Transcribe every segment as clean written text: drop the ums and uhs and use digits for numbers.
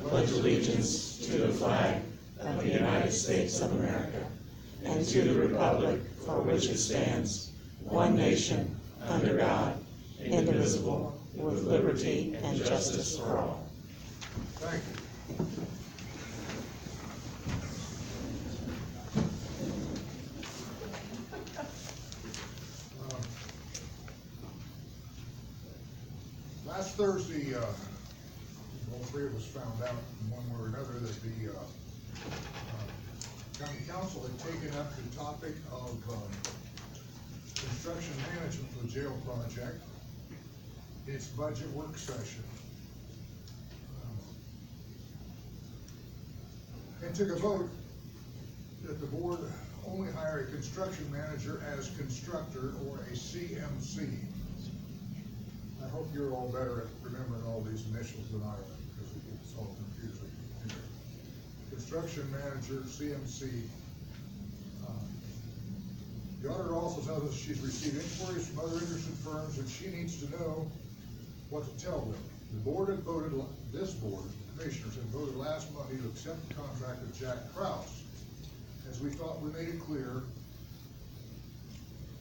pledge allegiance to the flag of the United States of America and to the republic for which it stands, one nation, under God, indivisible, with liberty and justice for all. Thank you. Last Thursday, all three of us found out in one way or another that the county council had taken up the topic of construction management for the jail project in its budget work session. And took a vote that the board only hire a construction manager as constructor or a CMC. I hope you're all better at remembering all these initials than I am, because it gets all confusing. Construction manager, CMC. The auditor also tells us she's received inquiries from other interested firms and she needs to know what to tell them. The board had voted, this board, the commissioners had voted last Monday to accept the contract of Jack Krause, as we thought we made it clear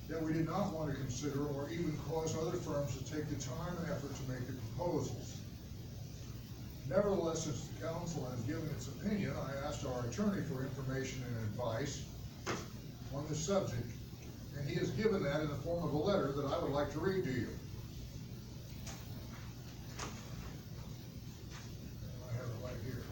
that we did not want to consider or even cause other firms to take the time and effort to make the proposals. Nevertheless, since the council has given its opinion, I asked our attorney for information and advice on this subject, and he has given that in the form of a letter that I would like to read to you. I have it right here.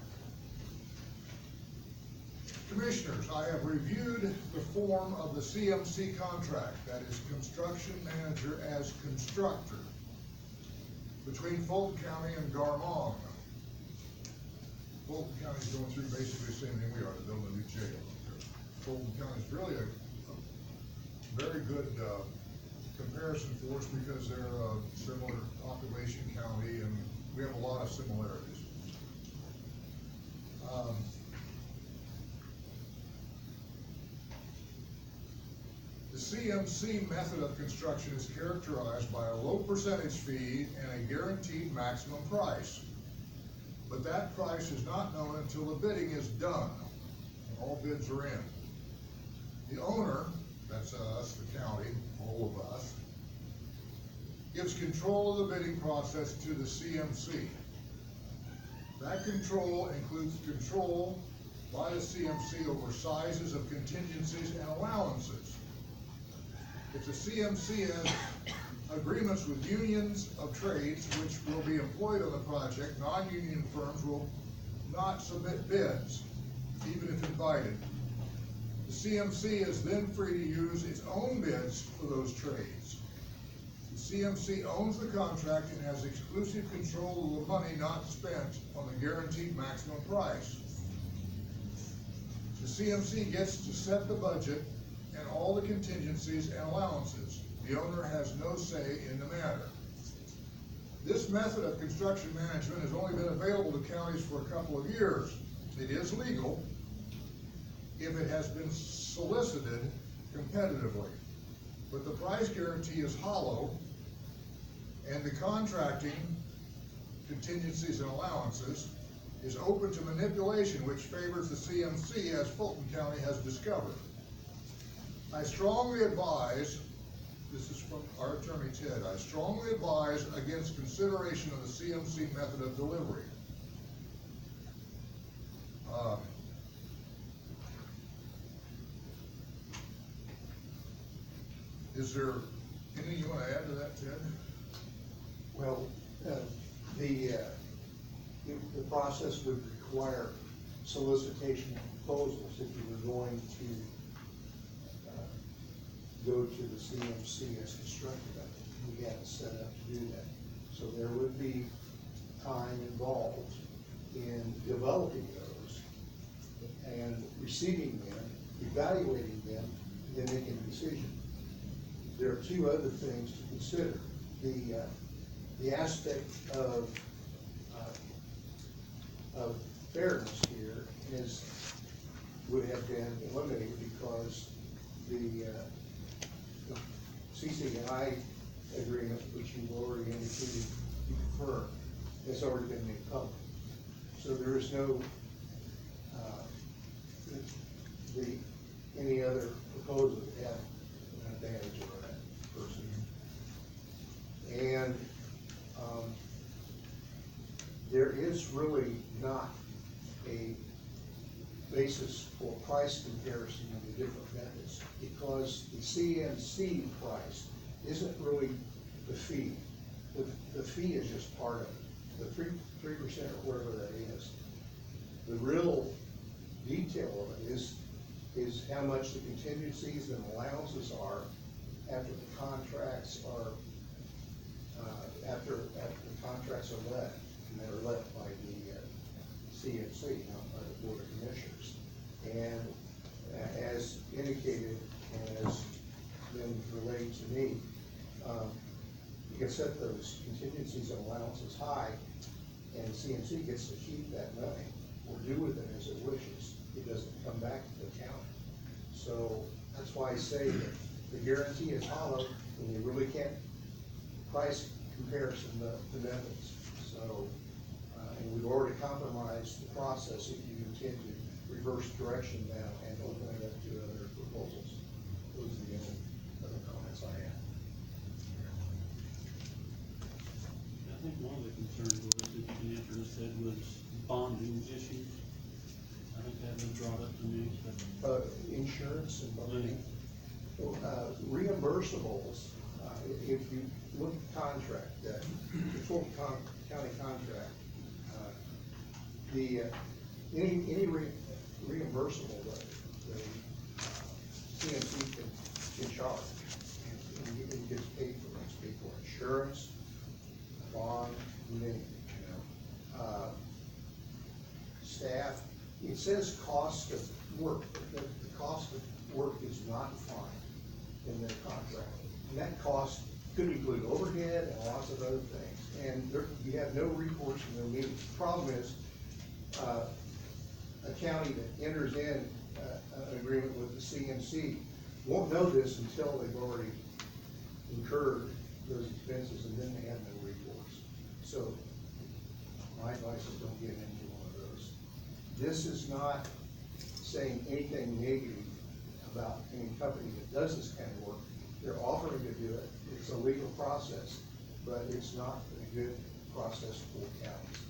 Commissioners, I have reviewed the form of the CMC contract, that is construction manager as constructor, between Fulton County and Garmong. Fulton County is going through basically the same thing we are, to build a new jail. Fulton County is really a very good comparison for us because they're a similar population county and we have a lot of similarities. The CMC method of construction is characterized by a low percentage fee and a guaranteed maximum price. But that price is not known until the bidding is done, and all bids are in. The owner, that's us, the county, all of us, gives control of the bidding process to the CMC. That control includes control by the CMC over sizes of contingencies and allowances. If the CMC has agreements with unions of trades which will be employed on the project, non-union firms will not submit bids, even if invited. The CMC is then free to use its own bids for those trades. The CMC owns the contract and has exclusive control of the money not spent on the guaranteed maximum price. The CMC gets to set the budget and all the contingencies and allowances. The owner has no say in the matter. This method of construction management has only been available to counties for a couple of years. It is legal if it has been solicited competitively, but the price guarantee is hollow and the contracting, contingencies and allowances is open to manipulation, which favors the CMC, as Fulton County has discovered. I strongly advise, this is from our attorney Ted, I strongly advise against consideration of the CMC method of delivery. Is there anything you want to add to that, Ted? Well, the process would require solicitation of proposals if you were going to go to the CMC as constructed. I think we had it set up to do that. So there would be time involved in developing those and receiving them, evaluating them, and then making a decision. There are two other things to consider. The aspect of fairness here would have been eliminated because the CCI agreement, which you've already indicated you prefer, has already been made public. So there is no, any other proposal that had an advantage over that person. And, there is really not a basis for price comparison of the different methods, because the CMC price isn't really the fee. The fee is just part of it, the 3% or whatever that is. The real detail of it is how much the contingencies and allowances are after the contracts are, after the contracts are let, and they're let by the CMC, not by the Board of Commissioners. And as indicated, and has been relayed to me, you can set those contingencies and allowances high, and the CMC gets to keep that money or do with it as it wishes. It doesn't come back to the county. So that's why I say that the guarantee is hollow, and you really can't price comparison the methods. So, and we've already compromised the process if you intend to reverse direction now and open it up to other proposals. Those are the only other comments I have. I think one of the concerns was that the commissioner said was bonding issues. I think that was brought up to me, but. Insurance and bonding. Reimbursables, if you look at the contract, the full county contract, any reimbursable that the CMC can charge, and it gets paid for. It's paid for insurance, bond, you know, staff. It says cost of work, but the cost of work is not defined in their contract. And that cost could include overhead and lots of other things. And there, you have no recourse in their meetings. The problem is, a county that enters in an agreement with the CMC won't know this until they've already incurred those expenses, and then they have no recourse. So my advice is don't get into one of those. This is not saying anything negative about any company that does this kind of work. They're offering to do it. It's a legal process, but it's not a good process for counties.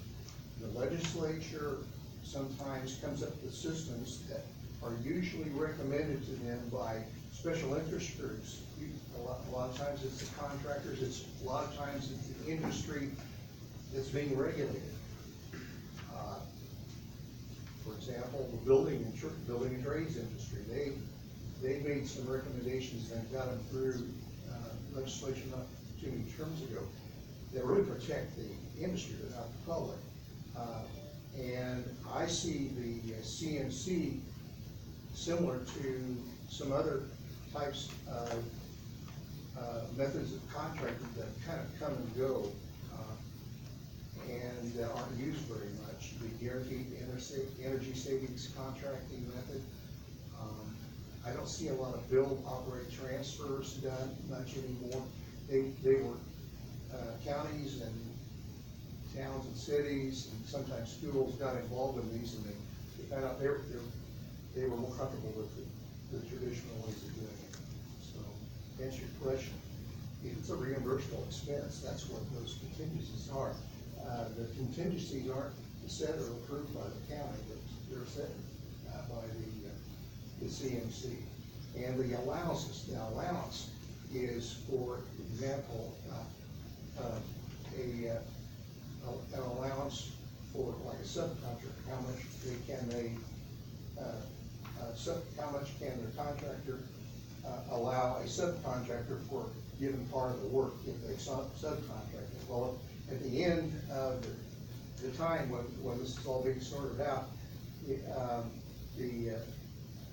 The legislature sometimes comes up with systems that are usually recommended to them by special interest groups. A lot of times it's the contractors, a lot of times it's the industry that's being regulated. For example, the building and trades industry, they made some recommendations and got them through legislation not too many terms ago that really protect the industry but not the public. And I see the CMC similar to some other types of methods of contracting that kind of come and go and aren't used very much. The guaranteed energy savings contracting method. I don't see a lot of build, operate, transfers done much anymore. They were counties and towns and cities and sometimes schools got involved in these, and they found out they were more comfortable with the traditional ways of doing it. So, to answer your question, if it's a reimbursable expense, that's what those contingencies are. The contingencies aren't set or approved by the county, but they're set by the CMC. And the allowances, the allowance is, for example, an allowance for like a subcontractor. How much how much can the contractor allow a subcontractor for a given part of the work if they subcontract it? Well, at the end of the time when this is all being sorted out, the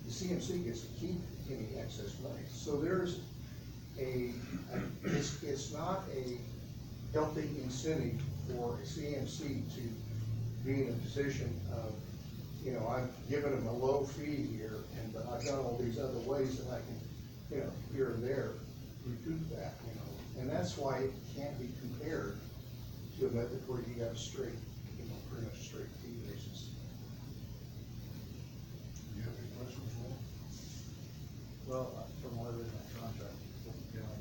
CMC gets to keep any excess money. So there's it's not a healthy incentive for a CMC to be in a position of, you know, I've given them a low fee here, but I've done all these other ways that I can, you know, here and there recoup that, you know. And that's why it can't be compared to a method where you have straight, you know, pretty much a straight fee basis. Do you have any questions, Ron? Well, from what I read in that contract, you know,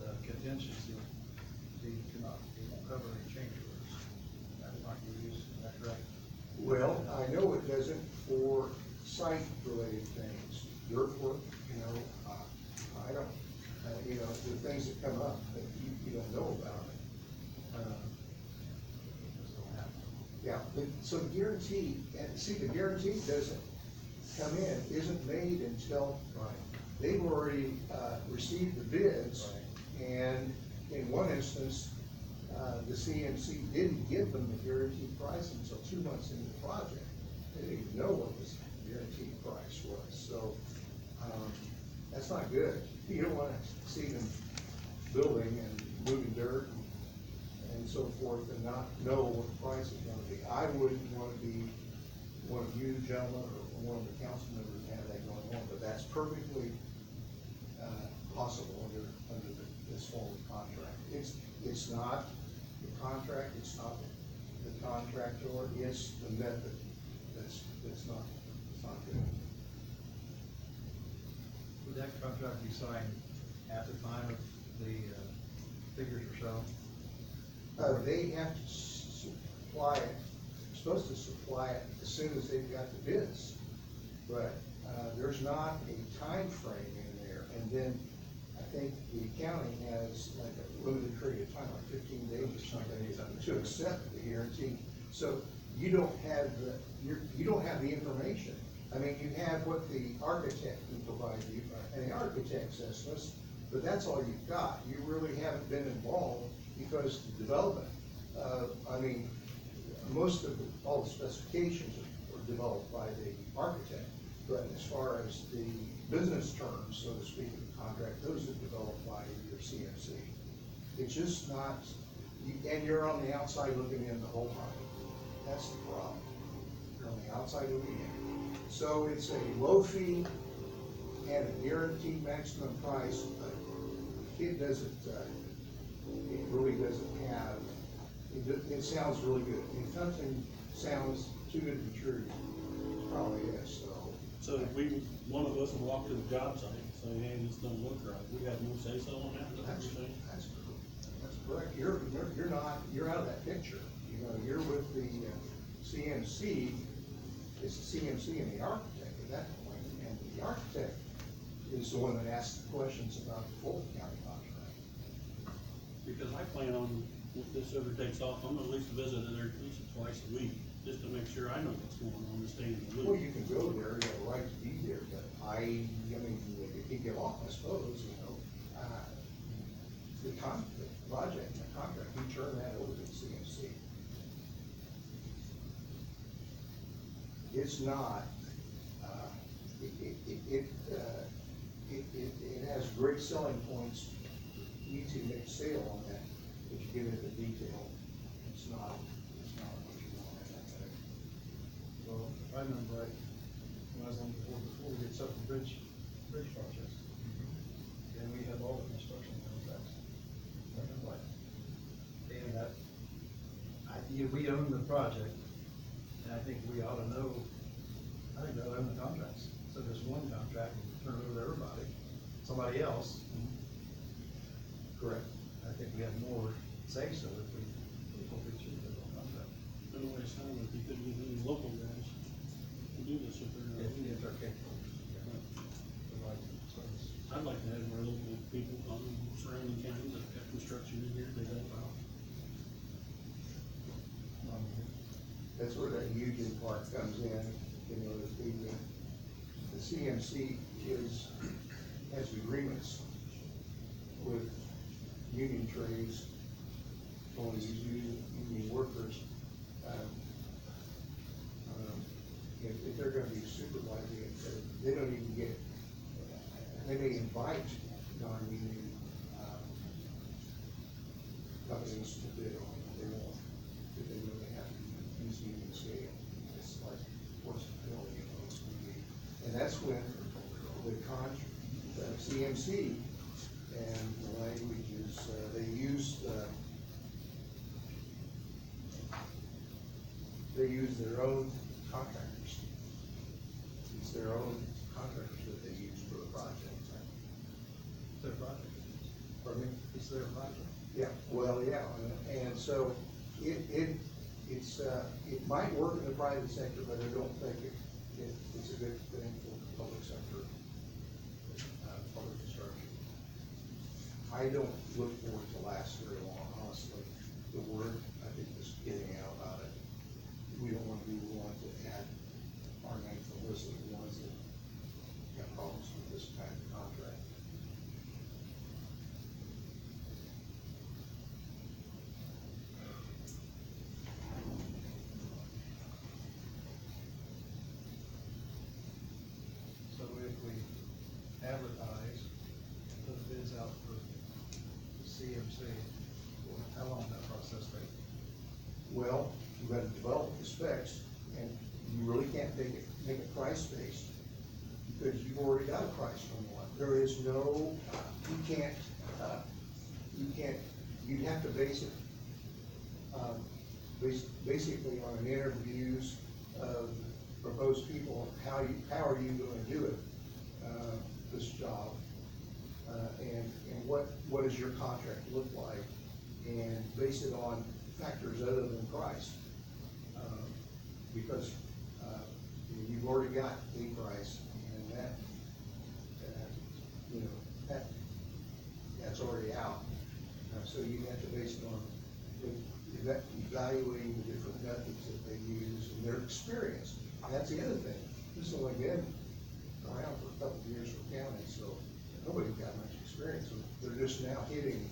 the contingency fee cannot, it won't cover any change orders. That might be used, is that correct? Well, I know it doesn't for site-related things, dirt work, you know, I don't, you know, the things that come up that you don't know about. Just don't happen. Yeah, so the guarantee, and see, the guarantee doesn't come in, isn't made until Right. they've already, received the bids. Right. And in one instance, the CMC didn't give them the guaranteed price until 2 months into the project. They didn't even know what this guaranteed price was, so, that's not good. You don't wanna see them building and moving dirt and so forth and not know what the price is gonna be. I wouldn't wanna be one of you gentlemen or one of the council members to have that going on, but that's perfectly, possible under this form of contract. It's not the contract, it's not the contractor, it's the method that's not good. Would that contract be signed at the time of the, figures or so? They have to supply it, supposed to supply it as soon as they've got the bids. But, there's not a time frame in there, and then I think the county has like a limited period of time, like 15 days or something, to accept the guarantee. So you don't have you don't have the information. I mean, you have what the architect can provide you, and the architect's estimates, but that's all you've got. You really haven't been involved because the development, I mean, most of all the specifications are developed by the architect, but as far as the business terms, so to speak, of the contract, those are developed by your CMC. It's just not, and you're on the outside looking in the whole time. That's the problem. You're on the outside looking in. So it's a low fee and a guaranteed maximum price, but it doesn't, it really doesn't have, it sounds really good. If something sounds too good to be true, it probably is, so. So if we, one of us would walk to the job site and say, hey, this don't look right, we have no say so on that, is that what you're saying? That's correct. You're not, you're out of that picture. You know, you're with the CMC, it's the CMC and the architect at that point, and the architect is the one that asks the questions about the full county contract. Because I plan on, if this ever takes off, I'm gonna at least visit it there at least twice a week, just to make sure I know what's going on and stay in the Well, loop. you can go there, you have a right to be there, but I mean, if you get off, I suppose, you know, the project, the contract, you turn that over to the CMC. It's not, it has great selling points. You to make a sale on that, but you get into the detail, it's not what you want in that thing. Well, if I remember right, when I was on the board before, we did several bridge projects. And we had all the construction contracts. Right. And that, we own the project, and I think we ought to know, I think we ought to own the contracts. So there's one contract, we turn it over to everybody, somebody else. Correct. I think we have more say so if we choose the contract. No way it sounded like you couldn't get any local guys to do this if they're not. If they're capable. Provide service. I'd like to have our local people on surrounding counties that have construction in here, they help out. That's where that Union part comes in, you know, the CMC has agreements with union trades, all these union workers. If they're gonna be supervising it, they don't even get, they may invite non-union, companies to bid on it, they won't, but they really have to use union scale. It's like, what's the bill, you know, it's gonna be, and that's when the CMC and the language is, they use they use their own contractors. It's their own contractors that they use for the project. It's their project. Pardon me? It's their project. Yeah, well, yeah, and so it might work in the private sector, but I don't think it's a good thing for the public sector, public construction. I don't look for it to last very long, honestly. The word, I think, is getting out about it. We don't want to be the one to add our name to the list of the ones that have problems with this kind of contract. So if we advertise, put bids out for the CMC, how long does that process take? Well, you've got to develop the specs, and you really can't make it price-based, because you've already got a price from one. There is no, you'd have to base it, basically on an interviews of proposed people, how are you gonna do it, this job? And what does your contract look like? And base it on factors other than price. Because, you've already got a price, and that's already out. So you have to base it on evaluating the different methods that they use and their experience. And that's the other thing. This has only been around for a couple of years for county, so nobody's got much experience. They're just now hitting,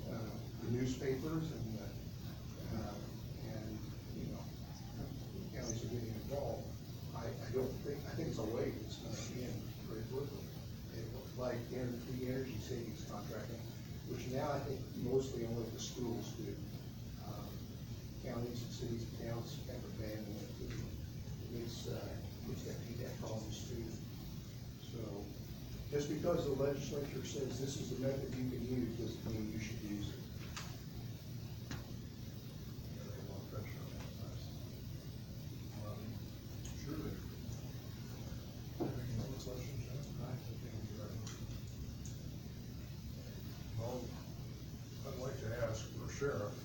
the newspapers and counties are getting involved. I think it's a way it's gonna end very quickly. Like the energy savings contracting, which now I think mostly only the schools do. Counties and cities and towns have abandoned it. It's got PDAC problems too. So, just because the legislature says this is the method you can use, doesn't mean you should use it. Yeah, they want pressure on that price. Sure. Any other questions, Jeff? I think you're right. Well, I'd like to ask for Sheriff,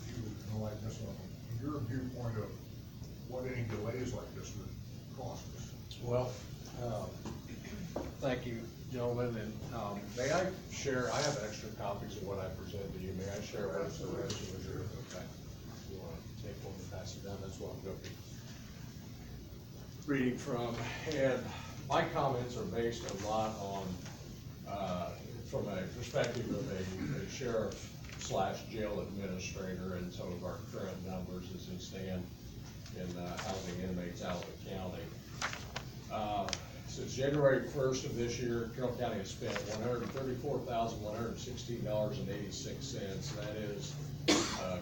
you know, like this one, your viewpoint of what any delays like this would cost us. Well, thank you, gentlemen, and, may I share, I have extra copies of what I presented to you, may I share what the rest of you? Okay. You wanna take one and pass it down, that's what I'm going to be reading from, and my comments are based a lot on, from a perspective of a sheriff / jail administrator and some of our current numbers as they stand in housing inmates out of the county. Since January 1st of this year, Carroll County has spent $134,116.86. That is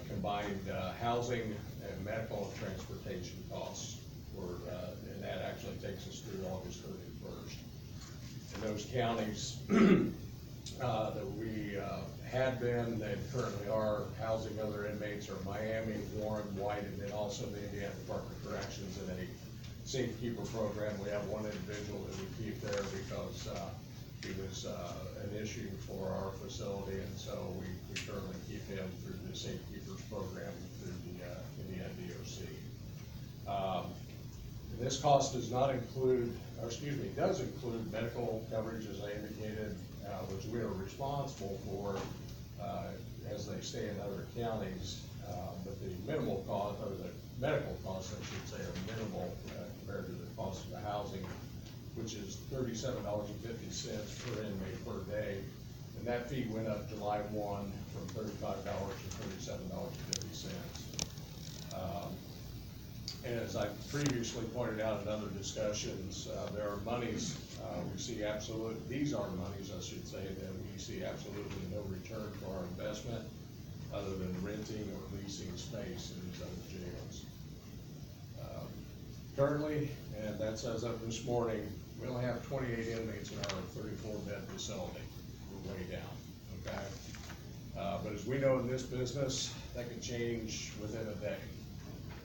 combined housing and medical and transportation costs, and that actually takes us through August 31st. In those counties that we had been and currently are housing other inmates are Miami, Warren, White, and then also the Indiana Department of Corrections in a safekeeper program. We have one individual that we keep there because he was an issue for our facility, and so we currently keep him through the safekeepers program through the Indiana DOC. This cost does not include, or excuse me, does include medical coverage, as I indicated, which we are responsible for as they stay in other counties, but the minimal cost, or the medical costs, I should say, are minimal compared to the cost of the housing, which is $37.50 per inmate per day. And that fee went up July 1 from $35 to $37.50. And as I previously pointed out in other discussions, there are monies, these are monies, I should say, that we see absolutely no return for our investment other than renting or leasing space in these other jails. Currently, and that's as of this morning, we only have 28 inmates in our 34-bed facility. We're way down, okay? But as we know in this business, that could change within a day.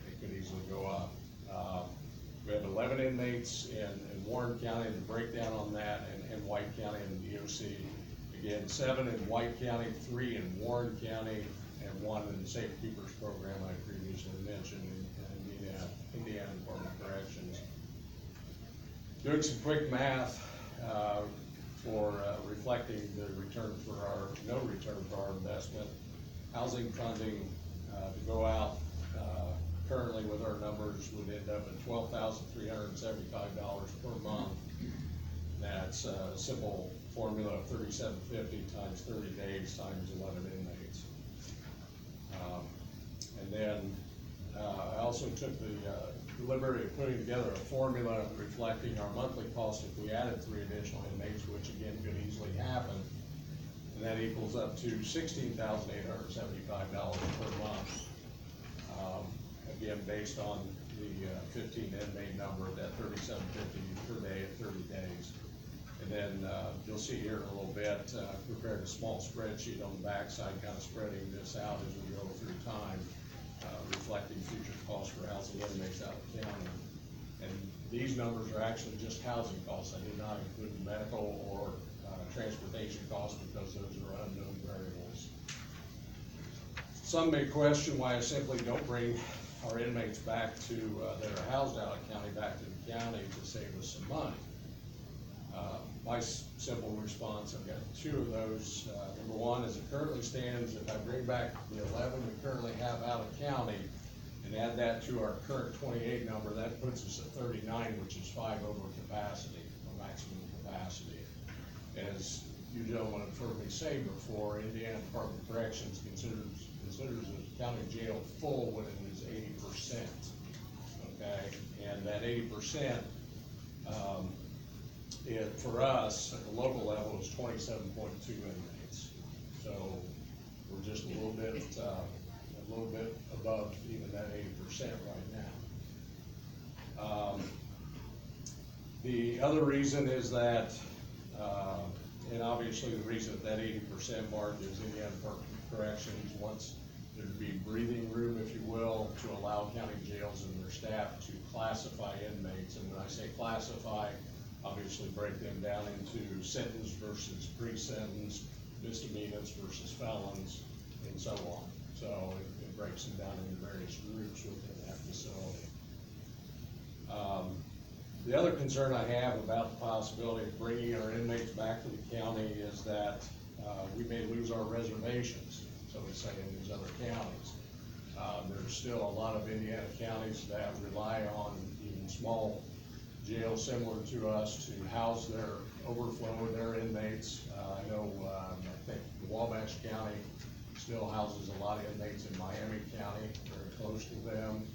It could easily go up. We have 11 inmates in Warren County, and the breakdown on that, and White County and the DOC. Again, 7 in White County, 3 in Warren County, and 1 in the Safe Keepers program I previously mentioned in Indiana Department of Corrections. Doing some quick math for reflecting the no return for our investment. Housing funding to go out currently with our numbers would end up at $12,375 per month. That's a simple formula of $3,750 times 30 days times 11 inmates. And then I also took the liberty of putting together a formula reflecting our monthly cost if we added 3 additional inmates, which again could easily happen. And that equals up to $16,875 per month. Again, based on the 15 inmate number at that $3,750 per day at 30 days. And then you'll see here in a little bit, prepared a small spreadsheet on the backside, kind of spreading this out as we go through time, reflecting future costs for housing inmates out of county. And these numbers are actually just housing costs. I did not include medical or transportation costs because those are unknown variables. Some may question why I simply don't bring our inmates back to, that are housed out of county, back to the county to save us some money. My simple response, I've got 2 of those. Number 1, as it currently stands, if I bring back the 11 we currently have out of county and add that to our current 28 number, that puts us at 39, which is 5 over capacity, or maximum capacity. As you gentlemen have heard me say before, Indiana Department of Corrections considers the county jail full when it is 80%. Okay, and that 80%, for us at the local level is 27.2 inmates. So we're just a little bit above even that 80% right now. The other reason is that, and obviously the reason that 80% mark is Indiana Department of Corrections wants there to be breathing room, if you will, to allow county jails and their staff to classify inmates. And when I say classify, obviously break them down into sentence versus pre-sentence, misdemeanors versus felons, and so on. So it breaks them down into various groups within that facility. The other concern I have about the possibility of bringing our inmates back to the county is that we may lose our reservations, so we say, in these other counties. There's still a lot of Indiana counties that rely on even small jails similar to us to house their overflow of their inmates. I know, I think Wabash County still houses a lot of inmates in Miami County, very close to them.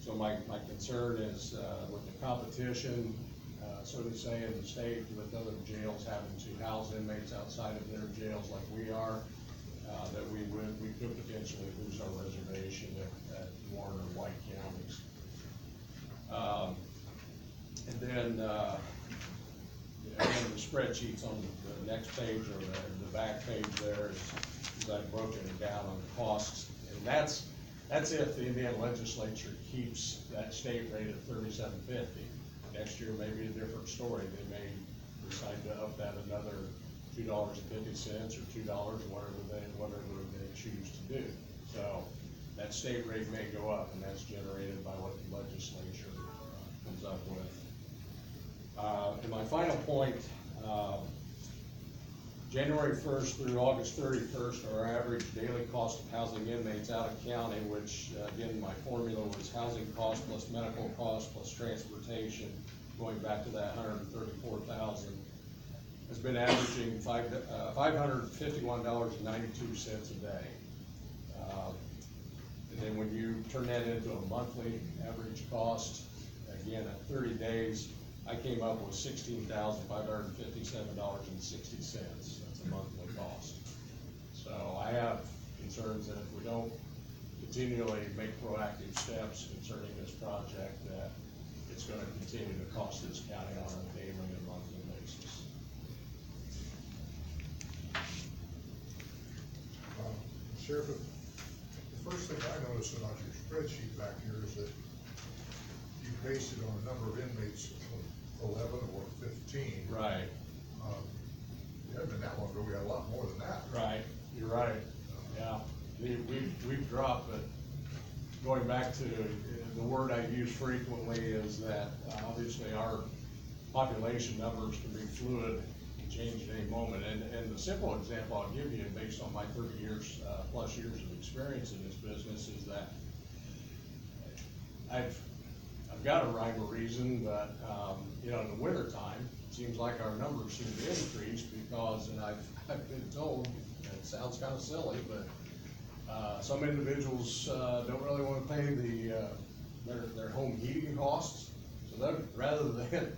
So my concern is with the competition, so to say, in the state with other jails having to house inmates outside of their jails like we are, that we could potentially lose our reservation at Warren or White counties. And then, again, the spreadsheets on the next page or the back page there is I've broken it down on the costs. And that's if the Indiana legislature keeps that state rate at $3,750. Next year may be a different story. They may decide to up that another $2.50 or $2, whatever they choose to do. So that state rate may go up, and that's generated by what the legislature comes up with. And my final point, January 1st through August 31st, our average daily cost of housing inmates out of county, which again, my formula was housing cost plus medical cost plus transportation, going back to that $134,000, has been averaging $551.92 a day. And then when you turn that into a monthly average cost, again, at 30 days, I came up with $16,557.60. That's a monthly cost. So I have concerns that if we don't continually make proactive steps concerning this project, that it's going to continue to cost this county on a daily and monthly basis. Sheriff, the first thing I noticed about spreadsheet back here is that you base it on a number of inmates, 11 or 15. Right, It hasn't been that long ago, we had a lot more than that. right, you're right, yeah. We've dropped, but going back to the word I use frequently is that obviously our population numbers can be fluid, can change at any moment. And the simple example I'll give you, based on my 30 years, plus years of experience in this business, is that I've got a rhyme or reason, but, you know, in the wintertime, it seems like our numbers seem to increase because, and I've been told, and it sounds kind of silly, but, some individuals, don't really wanna pay their home heating costs. So that, rather than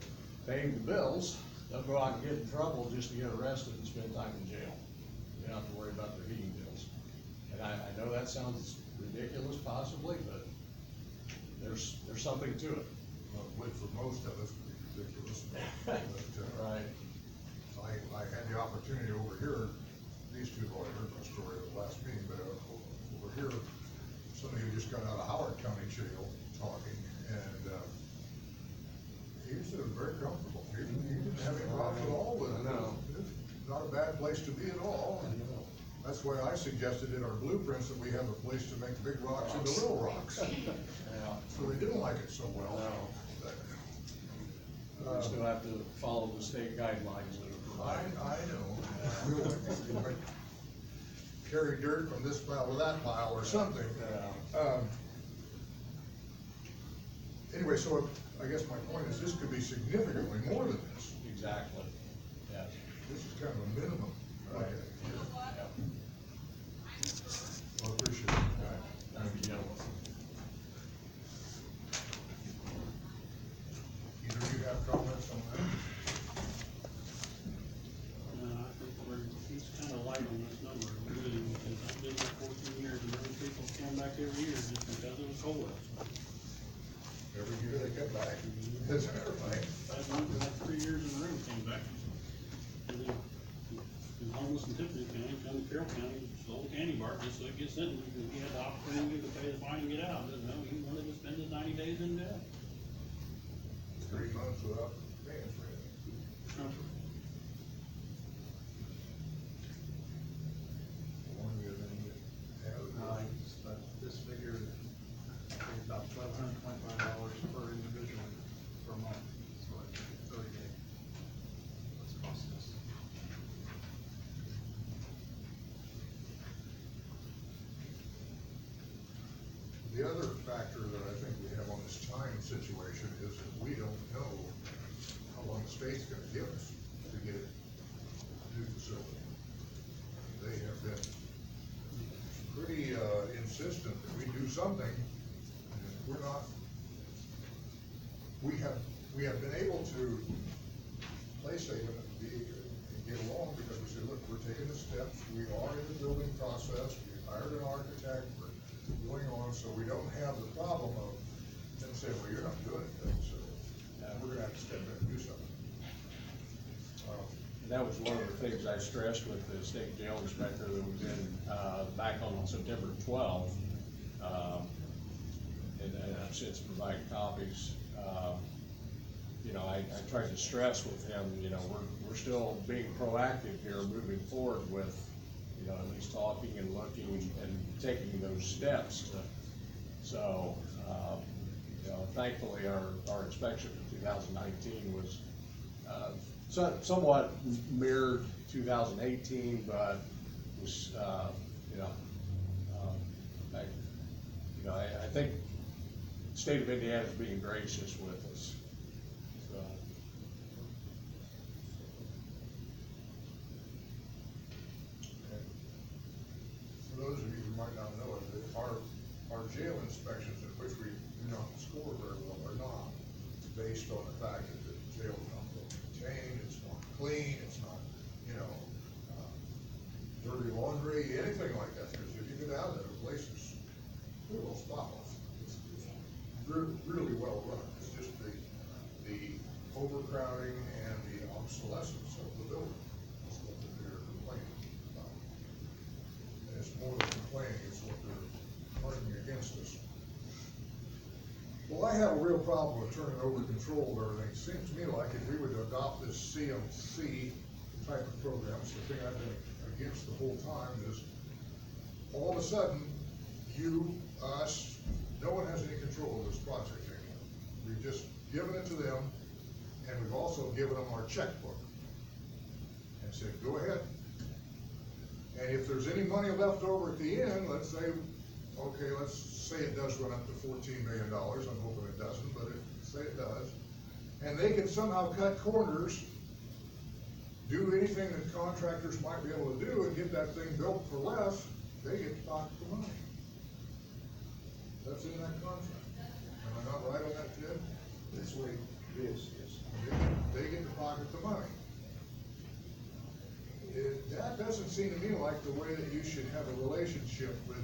paying the bills, they'll go out and get in trouble just to get arrested and spend time in jail. You don't have to worry about their heating bills. And I know that sounds ridiculous possibly, but there's something to it. Well, which for most of us would be ridiculous. But, Right. I had the opportunity over here, these two boys heard my story at the last meeting, but over here, somebody who just got out of Howard County Jail talking, and he said it was very comfortable. He didn't have any problems at all with it. I know. It's not a bad place to be at all. And that's why I suggested in our blueprints that we have a place to make big rocks into little rocks. Yeah. So they didn't like it so well. No. We still have to follow the state guidelines that are I provided. know. Carry dirt from this pile to that pile or something. Yeah. Anyway, so I guess my point is this could be significantly more than this. Exactly, yeah. This is kind of a minimum. Right. Yeah. Yeah. Well, appreciate it. Thank you, gentlemen. Either of you have comments on that? I think he's kinda light on this number, really, because I've been there 14 years, and other people come back every year just because it was cold outside. Every year they come back, isn't it, right? I've went for like 3 years in a row, came back. And then, he was homeless in Tiffany County, come to Carroll County, sold a candy bar just so he gets sentenced, because he had the opportunity to pay his fine and get out, didn't know, he wanted to spend his 90 days in jail. 3 months without paying for it. Longer than you have. But this figure, about $1,225 per individual per month, so it's 30 days. What's it costing us? The other factor that I think we have on this time situation is that we don't know how long the state's gonna give us to get a new facility. They have been pretty insistent that we do something, and we're not, we have been able to play safe and get along because we said, look, we're taking the steps, we are in the building process, we hired an architect, we're going on, so we don't have the problem of them saying, well, you're not doing anything, so we're gonna have to step in and do something. And that was one of the things I stressed with the state jail inspector that was in, back on September 12th. And I've since provided copies. You know, I tried to stress with him, you know, we're still being proactive here, moving forward with, you know, at least talking and looking and taking those steps. So, you know, thankfully our inspection for 2019 was, somewhat mirrored 2018, but was, I think the state of Indiana is being gracious with us. So. For those of you who might not know it, our jail inspections, in which we do not score very well, are not based on the fact that the jail is not well maintained, it's not clean, it's not, dirty laundry, anything like that. Because if you get out of there, the place is pretty well spotless. It's really well run. It's just the overcrowding and the obsolescence of the building is what they're complaining about. And it's more than complaining, it's what they're arguing against us. Well, I have a real problem with turning over control of everything. Seems to me like if we were to adopt this CMC type of programs, the thing I've been against the whole time is, all of a sudden, you, us, no one has any control of this project anymore. We've just given it to them, and we've also given them our checkbook. And said, go ahead. And if there's any money left over at the end, let's say, okay, let's say it does run up to $14 million, I'm hoping it doesn't, but say it does, and they can somehow cut corners, do anything that contractors might be able to do and get that thing built for less, they get to pocket the money. That's in that contract. Am I not right on that, Ted? That's the way it is, yes. They get to pocket the money. That doesn't seem to me like the way that you should have a relationship with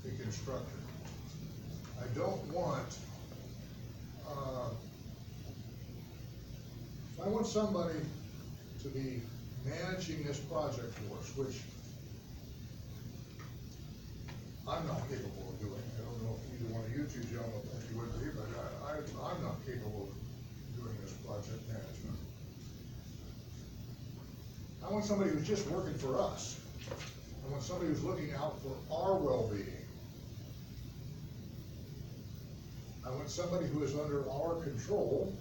the constructor. I don't want, if I want somebody to be managing this project for us, which I'm not capable of doing. I don't know if either one of you two gentlemen think you would be, but I'm not capable of doing this project management. I want somebody who's just working for us. I want somebody who's looking out for our well-being. I want somebody who is under our control.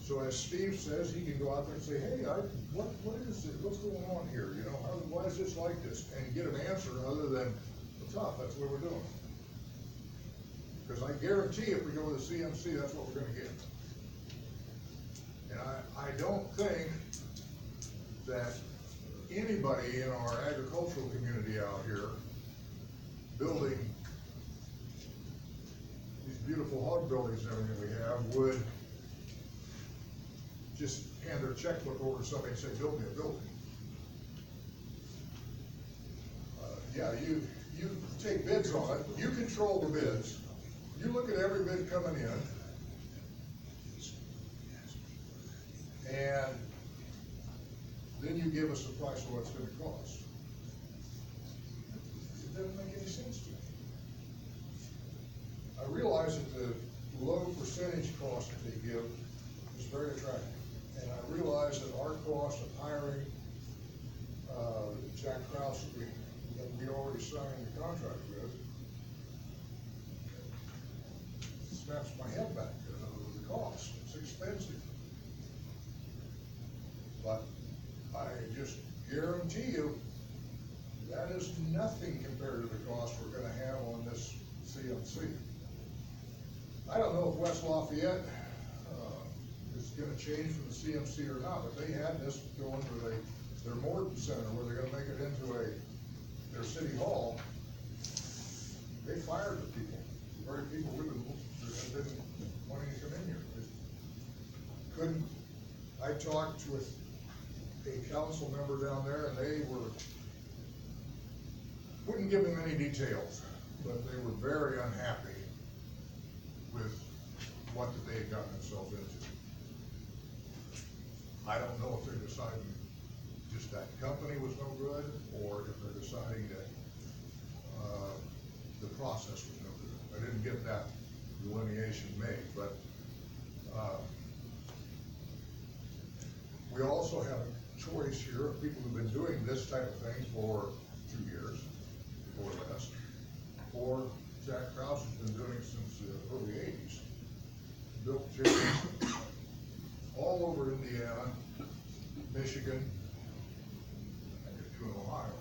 So as Steve says, he can go out there and say, hey, what is it? What's going on here? You know, why is this like this? And get an answer other than, well, tough, that's what we're doing. Because I guarantee if we go with the CMC, that's what we're gonna get. And I don't think that anybody in our agricultural community out here building these beautiful hog buildings and everything we have would just hand their checkbook over to somebody and say, build me a building. Yeah, you take bids on it, you control the bids, you look at every bid coming in, and then you give us a price of what it's gonna cost. It doesn't make any sense to me. I realize that the low percentage cost that they give is very attractive. And I realize that our cost of hiring, Jack Krause that we already signed the contract with, snaps my head back because of the cost. It's expensive. But I just guarantee you, that is nothing compared to the cost we're gonna have on this CMC. I don't know if West Lafayette is gonna change from the CMC or not, but they had this going to their Morton Center where they're gonna make it into their city hall. They fired the people, the very people that have been wanting to come in here. They couldn't. I talked with a council member down there, and they wouldn't give them any details, but they were very unhappy with what they had gotten themselves into. I don't know if they're deciding just that company was no good, or if they're deciding that the process was no good. I didn't get that delineation made, but we also have a choice here of people who've been doing this type of thing for 2 years, or less, or Jack Krause has been doing it since the early '80s. Built gyms all over Indiana, Michigan, and a few in Ohio.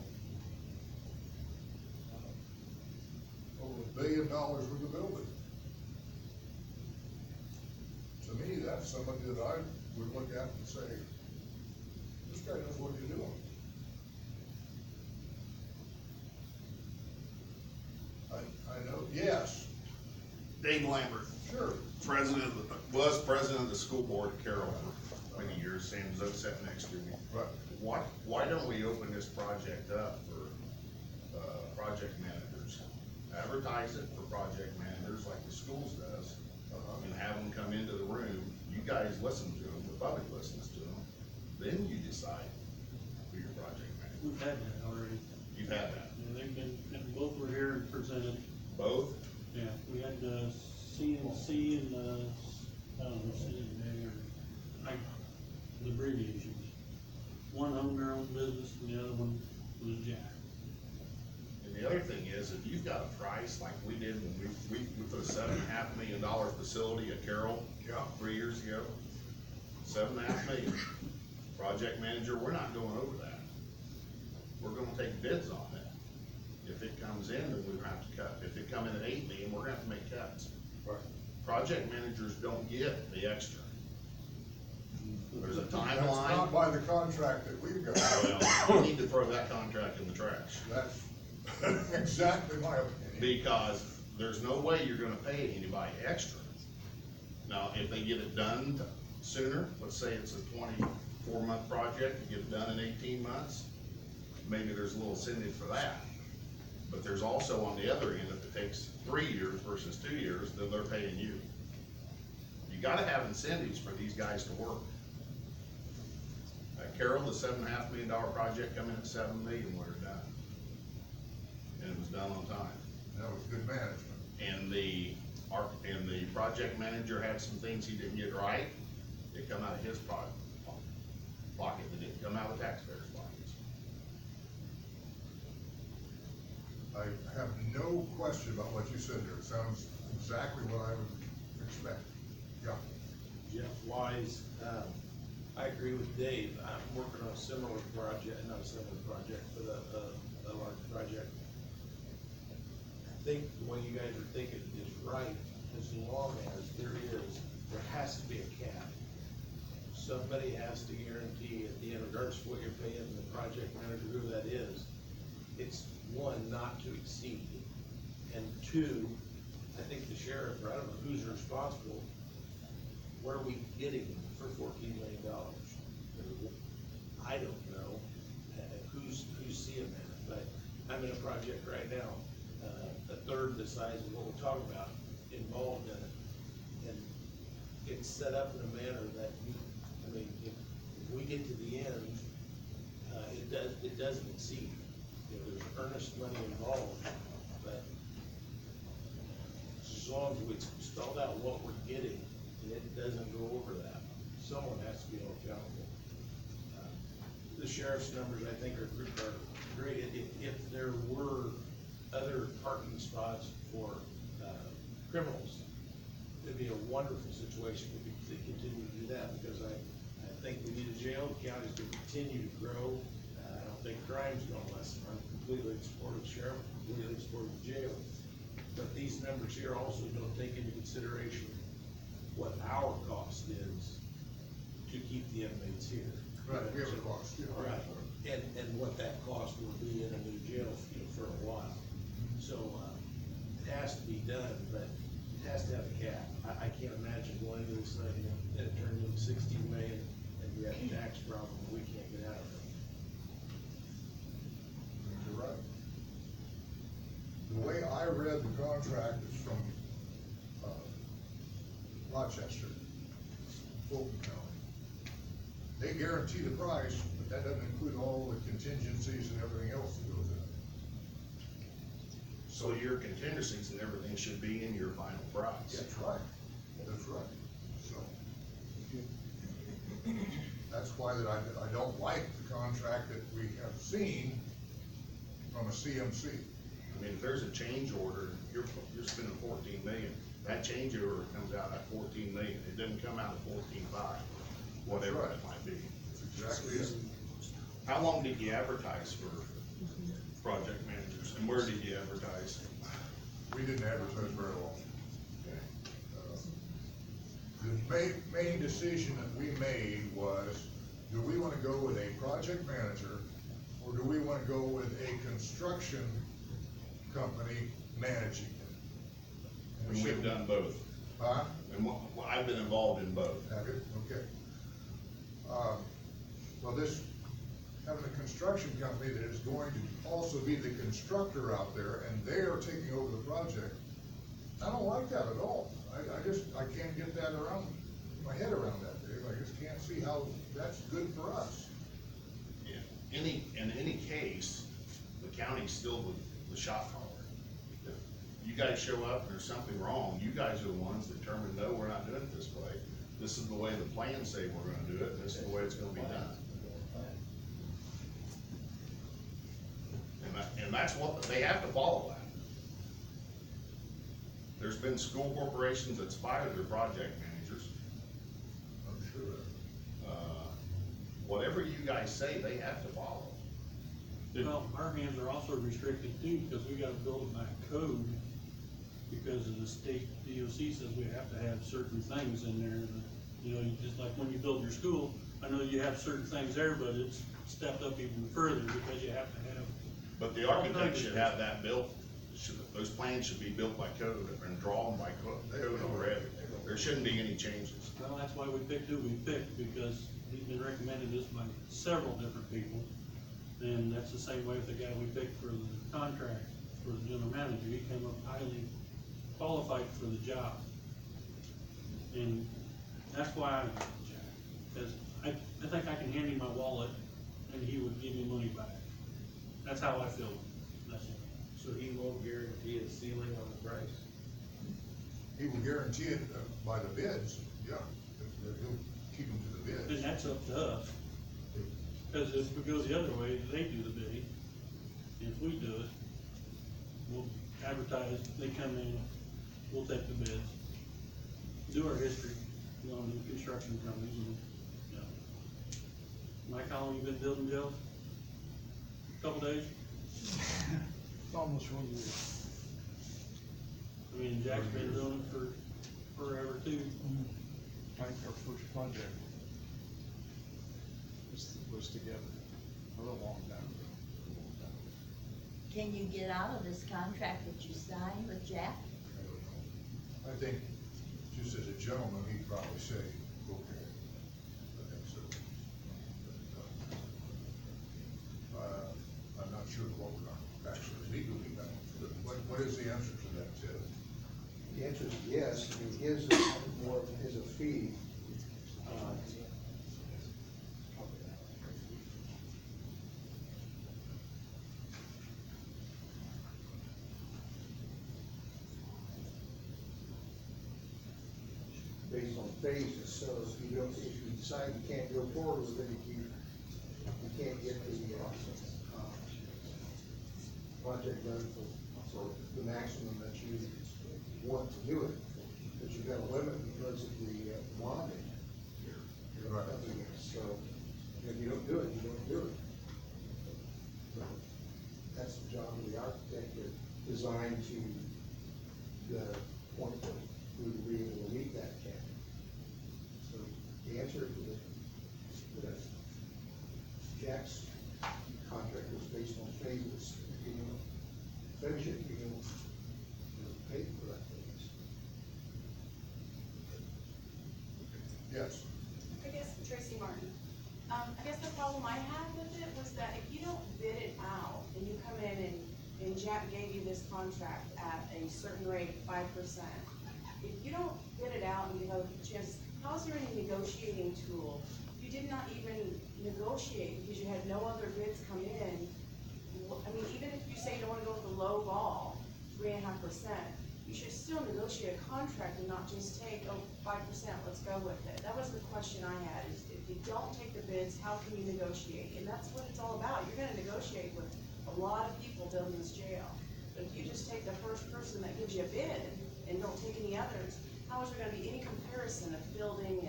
Over $1 billion worth of building. To me, that's somebody that I would look at and say, this guy knows what he's doing. I know, yes, Dave Lambert, sure. was president of the school board at Carroll for many years, same as those sitting next to me. Right. Why don't we open this project up for, project managers? Advertise it for project managers like the schools does, and have them come into the room, you guys listen to them, the public listens to them, then you decide who your project manager. We've had that already. You've had that, Yeah, they've been, both were here and presented. both? Yeah, we had had, CNC and, I don't know, CNC or, like, the abbreviations. One owned their own business and the other one was Jack. And the other thing is, if you've got a price like we did when we put a $7.5 million facility at Carroll. Yeah. 3 years ago, 7.5 million. Project manager, we're not going over that. We're gonna take bids on that. If it comes in, then we're gonna have to cut. If it come in at 8 million, we're gonna have to make cuts. Right. Project managers don't get the extra. There's a That's not timeline. by the contract that we've got. Well, we need to throw that contract in the trash. That's exactly my opinion. Because there's no way you're gonna pay anybody extra. Now, if they get it done sooner, let's say it's a 24-month project, you get it done in 18 months, maybe there's a little incentive for that. But there's also on the other end, if it takes 3 years versus 2 years, then they're paying you. You gotta have incentives for these guys to work. Carroll, the $7.5 million project come in at 7 million when we're done. And it was done on time. That was good management. And the project manager had some things he didn't get right, it come out of his pocket, it didn't come out of taxpayers' pockets. I have no question about what you said there. It sounds exactly what I would expect. Yeah. Jeff Wise, I agree with Dave. I'm working on a similar project, not a similar project, but a large project. I think the way you guys are thinking is right, as long as there has to be a cap. Somebody has to guarantee at the end, regardless of what you're paying the project manager, who that is, it's one, not to exceed, and two, I think the sheriff, or I don't know who's responsible, where are we getting for $14 million? I don't know, who's seeing that, but I'm in a project right now, a third the size of what we're talking about, involved in it. And it's set up in a manner that, if we get to the end, it doesn't exceed. There's earnest money involved, but as long as we spelled out what we're getting, and it doesn't go over that, someone has to be held accountable. The sheriff's numbers, I think, are great. If there were other parking spots for criminals, it'd be a wonderful situation if we could continue to do that, because I think we need a jail. The county's going to continue to grow. I don't think crime's going to lessen. I'm completely in support of the sheriff, completely in support of the jail. But these numbers here also don't take into consideration what our cost is to keep the inmates here. Right, we have a cost, yeah. Right, and what that cost will be in a new jail, for a while. So, it has to be done, but it has to have a cap. I can't imagine going into this thing and it turns into 16 million and we have a tax problem that we can't get out of it. You're right. The way I read the contract is from, Rochester, Fulton County. They guarantee the price, but that doesn't include all the contingencies and everything else that goes in it. So your contingencies and everything should be in your final price. That's right, that's right, so. That's why that I don't like the contract that we have seen from a CMC. I mean, if there's a change order, you're spending 14 million, that change order comes out at 14 million, it doesn't come out at 14.5, whatever That's right. that might be. That's exactly it. How long did you advertise for project managers, and where did you advertise? We didn't advertise very long. Okay. The main decision that we made was, do we wanna go with a project manager, or do we wanna go with a construction company managing it? And we've done both, Huh? and I've been involved in both. Have it, okay. Well, this, having a construction company that is going to also be the constructor out there, and they are taking over the project, I don't like that at all. I can't get that around, my head around that, Dave. I just can't see how that's good for us. Yeah. In any case, the county's still the shop caller. you guys show up and there's something wrong, you guys are the ones that determine, no, we're not doing it this way. This is the way the plans say we're gonna do it, and this is the way it's gonna be done. And that's what, they have to follow that. There's been school corporations that's fired their project managers. I'm sure. Whatever you guys say, they have to follow. Well, our hands are also restricted too, because we gotta build it by code, because of the state DOC says we have to have certain things in there. You know, just like when you build your school, I know you have certain things there, but it's stepped up even further, because you have to have. But the architect should have that built, those plans should be built by code and drawn by code already. There shouldn't be any changes. Well, that's why we picked who we picked, because he's been recommended this by several different people. And that's the same way with the guy we picked for the contract, for the general manager. He came up highly qualified for the job. And that's why I got the job, because I think I can hand him my wallet and he would give me money back. That's how I feel. That's it. So he won't guarantee a ceiling on the price? He will guarantee it by the bids, yeah, he'll keep them to the And bids. that's up to us. Because if it goes the other way, they do the bidding. If we do it, we'll advertise, they come in, we'll take the bids, do our history, you know, on the construction companies and, you know. Mike, how long you been building, Joe? Couple days? It's almost 1 year. I mean, Jack's been doing it for forever too. I think our first project was together a little long time ago. Can you get out of this contract that you signed with Jack? I don't know. I think, just as a gentleman, he'd probably say, okay, I think so. But, I'm not sure what we're not actually legally bound to. What is the answer to that, Ted? The answer is yes. I mean, his is more, his a fee. Based on phases, so if you don't, if you decide you can't go forward with it, you can't get the, project done for the maximum that you want to do it. But you've got a limit because of the bonding. Right. So, if you don't do it, you don't do it. So, that's the job of the architect, to design to the point that we would be able to meet that cap. So, the answer to the Jack's contract was based on phases. If you don't finish it, you don't pay for that phase. Yes. I guess, Tracy Martin, I guess the problem I had with it was that if you don't bid it out, and you come in and Jack gave you this contract at a certain rate, 5%, if you don't bid it out and you have a chance, how is there any negotiating tool? You did not even negotiate because you had no other bids come in. I mean, even if you say you don't wanna go with the low ball, 3.5%, you should still negotiate a contract and not just take, 5%, let's go with it. That was the question I had, is if you don't take the bids, how can you negotiate? And that's what it's all about. You're gonna negotiate with a lot of people building this jail. But if you just take the first person that gives you a bid and don't take any others, how is there gonna be any comparison of building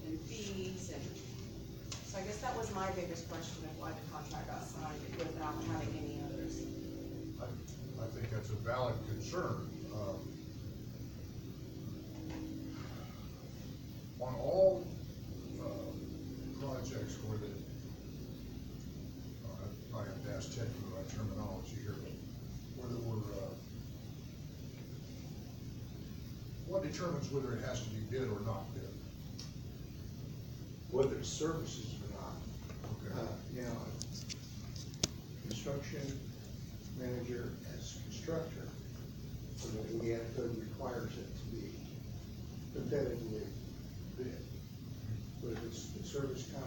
and fees and, so I guess that was my biggest question of why the contract got signed without having any others. I think that's a valid concern. On all, projects where the, I have to ask Ted for the right terminology here, but where there were, what determines whether it has to be bid or not bid? Whether it's services or not. Okay. You know, construction manager as constructor, so the Indiana code requires it to be competitively bid. But if it's the service contract,